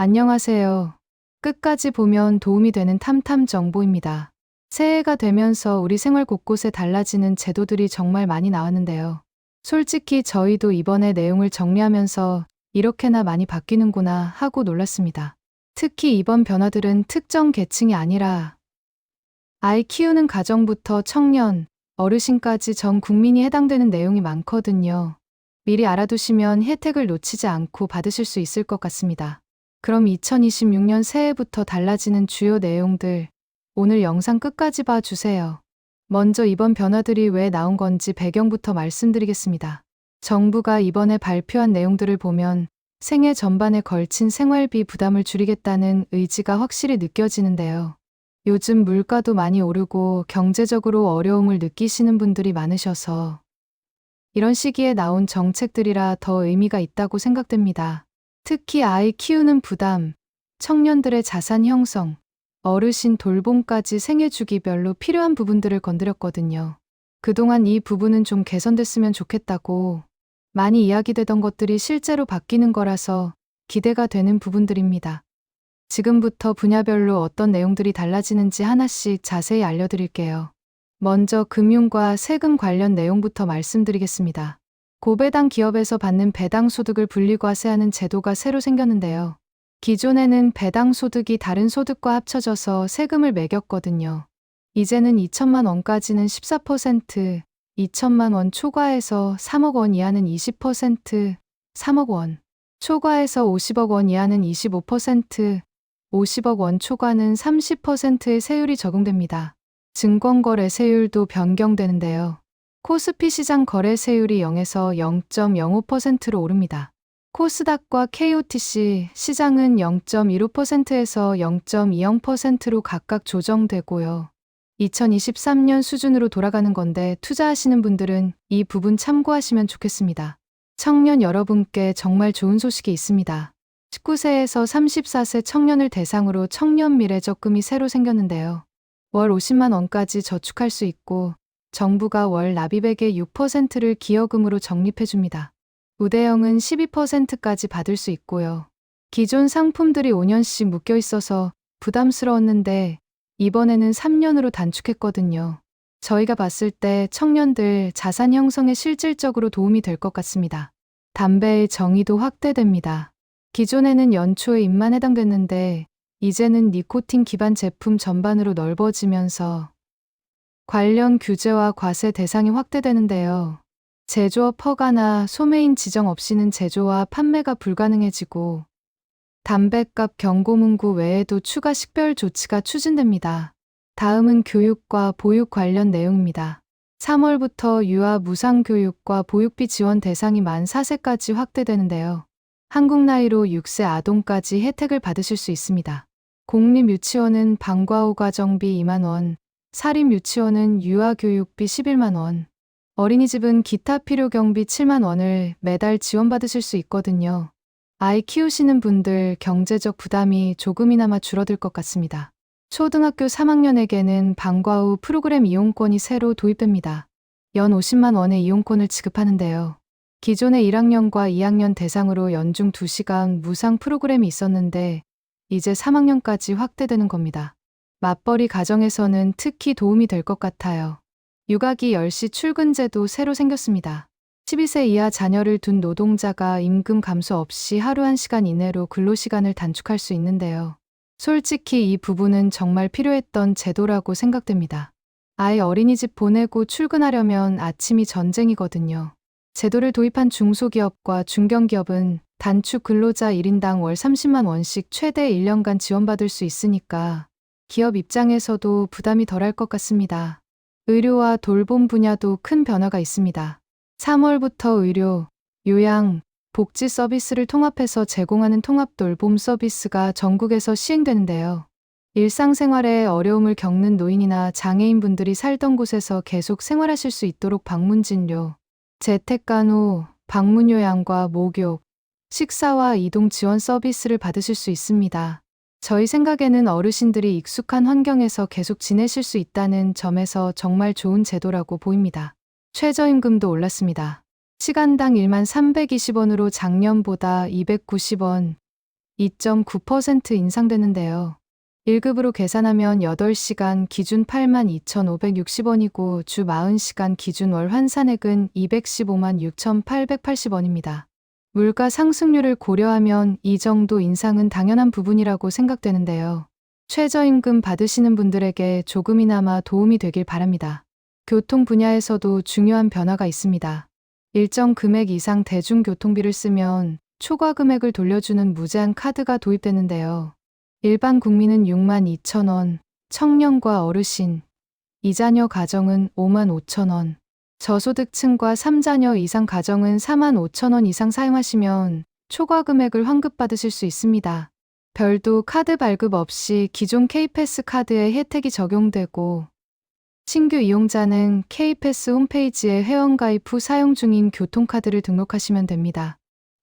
안녕하세요. 끝까지 보면 도움이 되는 탐탐 정보입니다. 새해가 되면서 우리 생활 곳곳에 달라지는 제도들이 정말 많이 나왔는데요. 솔직히 저희도 이번에 내용을 정리하면서 이렇게나 많이 바뀌는구나 하고 놀랐습니다. 특히 이번 변화들은 특정 계층이 아니라 아이 키우는 가정부터 청년, 어르신까지 전 국민이 해당되는 내용이 많거든요. 미리 알아두시면 혜택을 놓치지 않고 받으실 수 있을 것 같습니다. 그럼 2026년 새해부터 달라지는 주요 내용들, 오늘 영상 끝까지 봐주세요. 먼저 이번 변화들이 왜 나온 건지 배경부터 말씀드리겠습니다. 정부가 이번에 발표한 내용들을 보면 생애 전반에 걸친 생활비 부담을 줄이겠다는 의지가 확실히 느껴지는데요. 요즘 물가도 많이 오르고 경제적으로 어려움을 느끼시는 분들이 많으셔서 이런 시기에 나온 정책들이라 더 의미가 있다고 생각됩니다. 특히 아이 키우는 부담, 청년들의 자산 형성, 어르신 돌봄까지 생애 주기별로 필요한 부분들을 건드렸거든요. 그동안 이 부분은 좀 개선됐으면 좋겠다고 많이 이야기되던 것들이 실제로 바뀌는 거라서 기대가 되는 부분들입니다. 지금부터 분야별로 어떤 내용들이 달라지는지 하나씩 자세히 알려드릴게요. 먼저 금융과 세금 관련 내용부터 말씀드리겠습니다. 고배당 기업에서 받는 배당 소득을 분리과세하는 제도가 새로 생겼는데요. 기존에는 배당 소득이 다른 소득과 합쳐져서 세금을 매겼거든요. 이제는 2천만 원까지는 14%, 2천만 원 초과해서 3억 원 이하는 20%, 3억 원 초과해서 50억 원 이하는 25%, 50억 원 초과는 30%의 세율이 적용됩니다. 증권거래세율도 변경되는데요. 코스피 시장 거래세율이 0에서 0.05%로 오릅니다. 코스닥과 KOTC 시장은 0.15%에서 0.20%로 각각 조정되고요. 2023년 수준으로 돌아가는 건데 투자하시는 분들은 이 부분 참고하시면 좋겠습니다. 청년 여러분께 정말 좋은 소식이 있습니다. 19세에서 34세 청년을 대상으로 청년 미래 적금이 새로 생겼는데요. 월 50만 원까지 저축할 수 있고 정부가 월 납입액의 6%를 기여금으로 적립해줍니다. 우대형은 12%까지 받을 수 있고요. 기존 상품들이 5년씩 묶여 있어서 부담스러웠는데 이번에는 3년으로 단축했거든요. 저희가 봤을 때 청년들 자산 형성에 실질적으로 도움이 될 것 같습니다. 담배의 정의도 확대됩니다. 기존에는 연초에 입만 해당됐는데 이제는 니코틴 기반 제품 전반으로 넓어지면서 관련 규제와 과세 대상이 확대되는데요. 제조업 허가나 소매인 지정 없이는 제조와 판매가 불가능해지고 담배값 경고 문구 외에도 추가 식별 조치가 추진됩니다. 다음은 교육과 보육 관련 내용입니다. 3월부터 유아 무상교육과 보육비 지원 대상이 만 4세까지 확대되는데요. 한국 나이로 6세 아동까지 혜택을 받으실 수 있습니다. 공립유치원은 방과 후 과정비 2만 원, 사립유치원은 유아교육비 11만 원, 어린이집은 기타 필요 경비 7만 원을 매달 지원받으실 수 있거든요. 아이 키우시는 분들 경제적 부담이 조금이나마 줄어들 것 같습니다. 초등학교 3학년에게는 방과 후 프로그램 이용권이 새로 도입됩니다. 연 50만 원의 이용권을 지급하는데요. 기존의 1학년과 2학년 대상으로 연중 2시간 무상 프로그램이 있었는데 이제 3학년까지 확대되는 겁니다. 맞벌이 가정에서는 특히 도움이 될 것 같아요. 육아기 10시 출근제도 새로 생겼습니다. 12세 이하 자녀를 둔 노동자가 임금 감소 없이 하루 1시간 이내로 근로시간을 단축할 수 있는데요. 솔직히 이 부분은 정말 필요했던 제도라고 생각됩니다. 아이 어린이집 보내고 출근하려면 아침이 전쟁이거든요. 제도를 도입한 중소기업과 중견기업은 단축 근로자 1인당 월 30만 원씩 최대 1년간 지원받을 수 있으니까 기업 입장에서도 부담이 덜할 것 같습니다. 의료와 돌봄 분야도 큰 변화가 있습니다. 3월부터 의료, 요양, 복지 서비스를 통합해서 제공하는 통합 돌봄 서비스가 전국에서 시행되는데요. 일상생활에 어려움을 겪는 노인이나 장애인분들이 살던 곳에서 계속 생활하실 수 있도록 방문진료, 재택간호, 방문요양과 목욕, 식사와 이동 지원 서비스를 받으실 수 있습니다. 저희 생각에는 어르신들이 익숙한 환경에서 계속 지내실 수 있다는 점에서 정말 좋은 제도라고 보입니다. 최저임금도 올랐습니다. 시간당 1만 320원으로 작년보다 290원, 2.9% 인상되는데요. 1급으로 계산하면 8시간 기준 82,560원이고 주 40시간 기준 월 환산액은 215만 6,880원입니다. 물가 상승률을 고려하면 이 정도 인상은 당연한 부분이라고 생각되는데요. 최저임금 받으시는 분들에게 조금이나마 도움이 되길 바랍니다. 교통 분야에서도 중요한 변화가 있습니다. 일정 금액 이상 대중교통비를 쓰면 초과 금액을 돌려주는 무제한 카드가 도입되는데요. 일반 국민은 62,000원, 청년과 어르신, 2자녀 가정은 55,000원, 저소득층과 3자녀 이상 가정은 45,000원 이상 사용하시면 초과 금액을 환급받으실 수 있습니다. 별도 카드 발급 없이 기존 K패스 카드에 혜택이 적용되고 신규 이용자는 K패스 홈페이지에 회원가입 후 사용 중인 교통카드를 등록하시면 됩니다.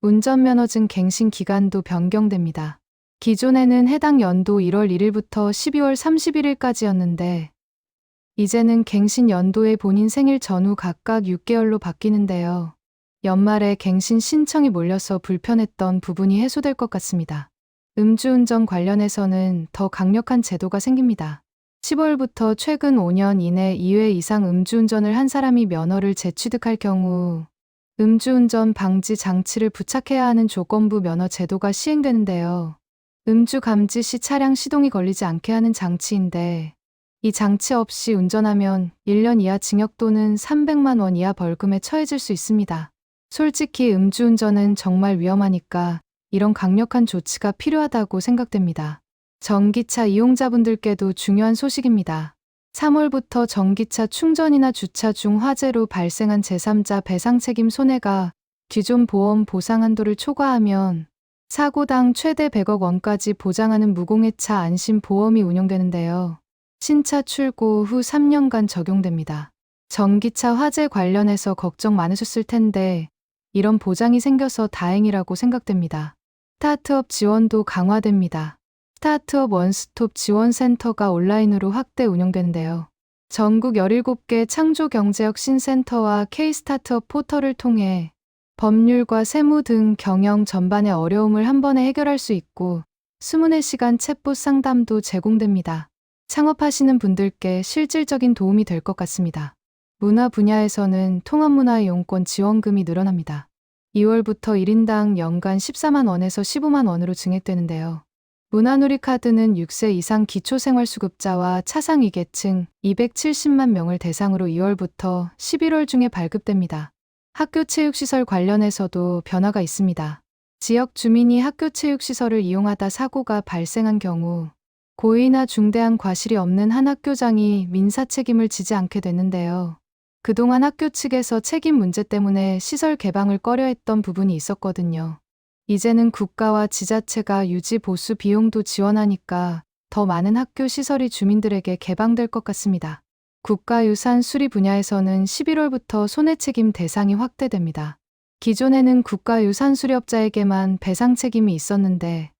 운전면허증 갱신 기간도 변경됩니다. 기존에는 해당 연도 1월 1일부터 12월 31일까지였는데 이제는 갱신 연도의 본인 생일 전후 각각 6개월로 바뀌는데요. 연말에 갱신 신청이 몰려서 불편했던 부분이 해소될 것 같습니다. 음주운전 관련해서는 더 강력한 제도가 생깁니다. 10월부터 최근 5년 이내 2회 이상 음주운전을 한 사람이 면허를 재취득할 경우 음주운전 방지 장치를 부착해야 하는 조건부 면허 제도가 시행되는데요. 음주 감지 시 차량 시동이 걸리지 않게 하는 장치인데 이 장치 없이 운전하면 1년 이하 징역 또는 300만 원 이하 벌금에 처해질 수 있습니다. 솔직히 음주운전은 정말 위험하니까 이런 강력한 조치가 필요하다고 생각됩니다. 전기차 이용자분들께도 중요한 소식입니다. 3월부터 전기차 충전이나 주차 중 화재로 발생한 제3자 배상 책임 손해가 기존 보험 보상 한도를 초과하면 사고당 최대 100억 원까지 보장하는 무공해차 안심보험이 운영되는데요. 신차 출고 후 3년간 적용됩니다. 전기차 화재 관련해서 걱정 많으셨을 텐데 이런 보장이 생겨서 다행이라고 생각됩니다. 스타트업 지원도 강화됩니다. 스타트업 원스톱 지원센터가 온라인으로 확대 운영되는데요. 전국 17개 창조경제혁 신센터와 K-스타트업 포털을 통해 법률과 세무 등 경영 전반의 어려움을 한 번에 해결할 수 있고 24시간 챗봇 상담도 제공됩니다. 창업하시는 분들께 실질적인 도움이 될 것 같습니다. 문화 분야에서는 통합문화이용권 지원금이 늘어납니다. 2월부터 1인당 연간 14만 원에서 15만 원으로 증액되는데요. 문화누리카드는 6세 이상 기초생활수급자와 차상위계층 270만 명을 대상으로 2월부터 11월 중에 발급됩니다. 학교체육시설 관련해서도 변화가 있습니다. 지역 주민이 학교체육시설을 이용하다 사고가 발생한 경우 고의나 중대한 과실이 없는 한 학교장이 민사 책임을 지지 않게 되는데요. 그동안 학교 측에서 책임 문제 때문에 시설 개방을 꺼려했던 부분이 있었거든요. 이제는 국가와 지자체가 유지 보수 비용도 지원하니까 더 많은 학교 시설이 주민들에게 개방될 것 같습니다. 국가유산 수리 분야에서는 11월부터 손해책임 대상이 확대됩니다. 기존에는 국가유산 수리업자에게만 배상 책임이 있었는데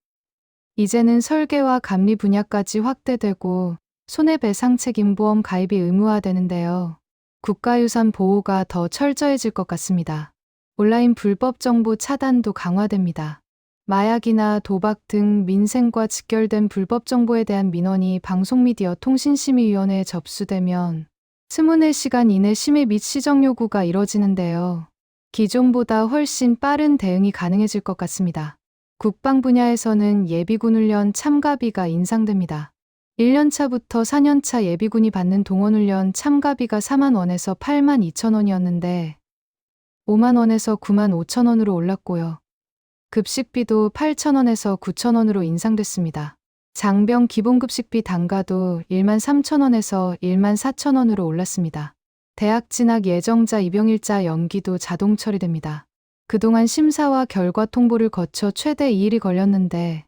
이제는 설계와 감리 분야까지 확대되고 손해배상 책임보험 가입이 의무화되는데요. 국가유산 보호가 더 철저해질 것 같습니다. 온라인 불법 정보 차단도 강화됩니다. 마약이나 도박 등 민생과 직결된 불법 정보에 대한 민원이 방송미디어 통신심의위원회에 접수되면 24시간 이내 심의 및 시정 요구가 이뤄지는데요. 기존보다 훨씬 빠른 대응이 가능해질 것 같습니다. 국방 분야에서는 예비군 훈련 참가비가 인상됩니다. 1년차부터 4년차 예비군이 받는 동원훈련 참가비가 4만 원에서 8만 2천 원이었는데 5만 원에서 9만 5천 원으로 올랐고요. 급식비도 8천 원에서 9천 원으로 인상됐습니다. 장병 기본급식비 단가도 1만 3천 원에서 1만 4천 원으로 올랐습니다. 대학 진학 예정자 입영일자 연기도 자동 처리됩니다. 그동안 심사와 결과 통보를 거쳐 최대 2일이 걸렸는데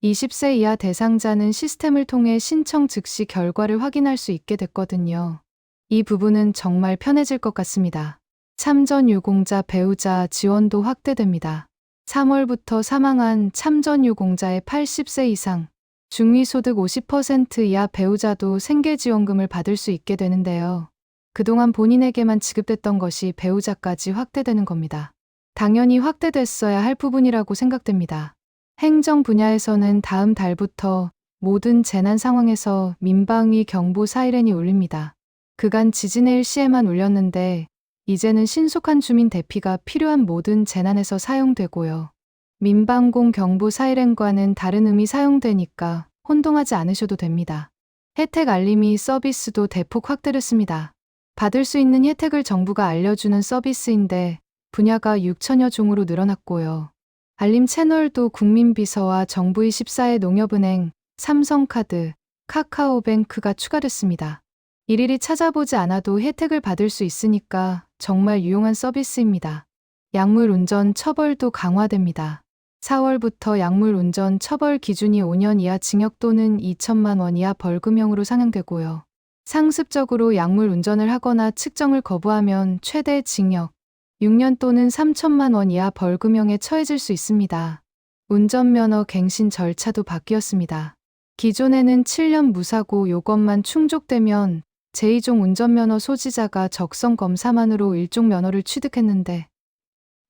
20세 이하 대상자는 시스템을 통해 신청 즉시 결과를 확인할 수 있게 됐거든요. 이 부분은 정말 편해질 것 같습니다. 참전 유공자 배우자 지원도 확대됩니다. 3월부터 사망한 참전 유공자의 80세 이상, 중위소득 50% 이하 배우자도 생계지원금을 받을 수 있게 되는데요. 그동안 본인에게만 지급됐던 것이 배우자까지 확대되는 겁니다. 당연히 확대됐어야 할 부분이라고 생각됩니다. 행정 분야에서는 다음 달부터 모든 재난 상황에서 민방위 경보 사이렌이 울립니다. 그간 지진의 일시에만 울렸는데 이제는 신속한 주민 대피가 필요한 모든 재난에서 사용되고요. 민방공 경보 사이렌과는 다른 의미 사용되니까 혼동하지 않으셔도 됩니다. 혜택 알림이 서비스도 대폭 확대됐습니다. 받을 수 있는 혜택을 정부가 알려주는 서비스인데 분야가 6천여 종으로 늘어났고요. 알림 채널도 국민비서와 정부24의 농협은행, 삼성카드, 카카오뱅크가 추가됐습니다. 일일이 찾아보지 않아도 혜택을 받을 수 있으니까 정말 유용한 서비스입니다. 약물 운전 처벌도 강화됩니다. 4월부터 약물 운전 처벌 기준이 5년 이하 징역 또는 2천만 원 이하 벌금형으로 상향되고요. 상습적으로 약물 운전을 하거나 측정을 거부하면 최대 징역 6년 또는 3천만 원 이하 벌금형에 처해질 수 있습니다. 운전면허 갱신 절차도 바뀌었습니다. 기존에는 7년 무사고 요건만 충족되면 제2종 운전면허 소지자가 적성 검사만으로 1종 면허를 취득했는데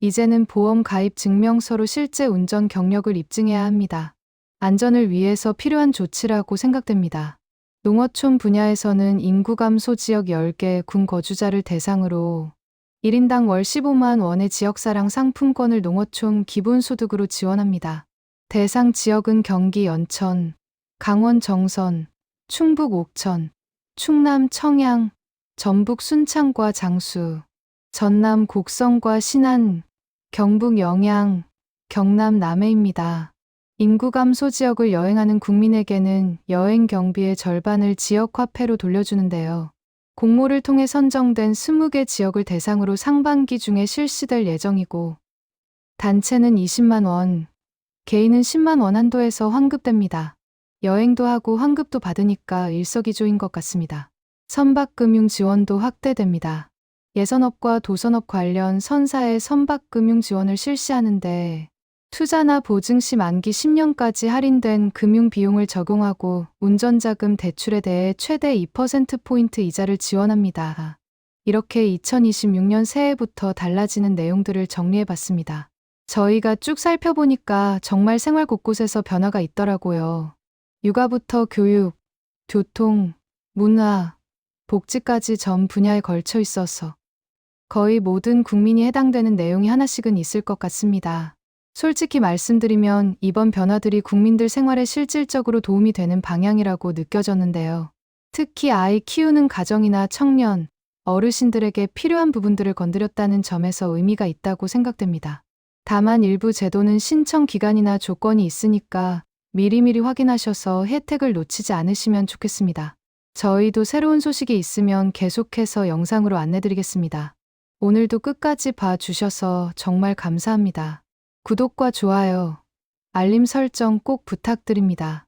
이제는 보험 가입 증명서로 실제 운전 경력을 입증해야 합니다. 안전을 위해서 필요한 조치라고 생각됩니다. 농어촌 분야에서는 인구 감소 지역 10개 군 거주자를 대상으로 1인당 월 15만 원의 지역사랑 상품권을 농어촌 기본소득으로 지원합니다. 대상 지역은 경기 연천, 강원 정선, 충북 옥천, 충남 청양, 전북 순창과 장수, 전남 곡성과 신안, 경북 영양, 경남 남해입니다. 인구 감소 지역을 여행하는 국민에게는 여행 경비의 절반을 지역 화폐로 돌려주는데요. 공모를 통해 선정된 20개 지역을 대상으로 상반기 중에 실시될 예정이고 단체는 20만 원, 개인은 10만 원 한도에서 환급됩니다. 여행도 하고 환급도 받으니까 일석이조인 것 같습니다. 선박금융 지원도 확대됩니다. 예선업과 도선업 관련 선사의 선박금융 지원을 실시하는데 투자나 보증 시 만기 10년까지 할인된 금융 비용을 적용하고 운전자금 대출에 대해 최대 2%포인트 이자를 지원합니다. 이렇게 2026년 새해부터 달라지는 내용들을 정리해봤습니다. 저희가 쭉 살펴보니까 정말 생활 곳곳에서 변화가 있더라고요. 육아부터 교육, 교통, 문화, 복지까지 전 분야에 걸쳐 있어서 거의 모든 국민이 해당되는 내용이 하나씩은 있을 것 같습니다. 솔직히 말씀드리면 이번 변화들이 국민들 생활에 실질적으로 도움이 되는 방향이라고 느껴졌는데요. 특히 아이 키우는 가정이나 청년, 어르신들에게 필요한 부분들을 건드렸다는 점에서 의미가 있다고 생각됩니다. 다만 일부 제도는 신청 기간이나 조건이 있으니까 미리미리 확인하셔서 혜택을 놓치지 않으시면 좋겠습니다. 저희도 새로운 소식이 있으면 계속해서 영상으로 안내드리겠습니다. 오늘도 끝까지 봐주셔서 정말 감사합니다. 구독과 좋아요, 알림 설정 꼭 부탁드립니다.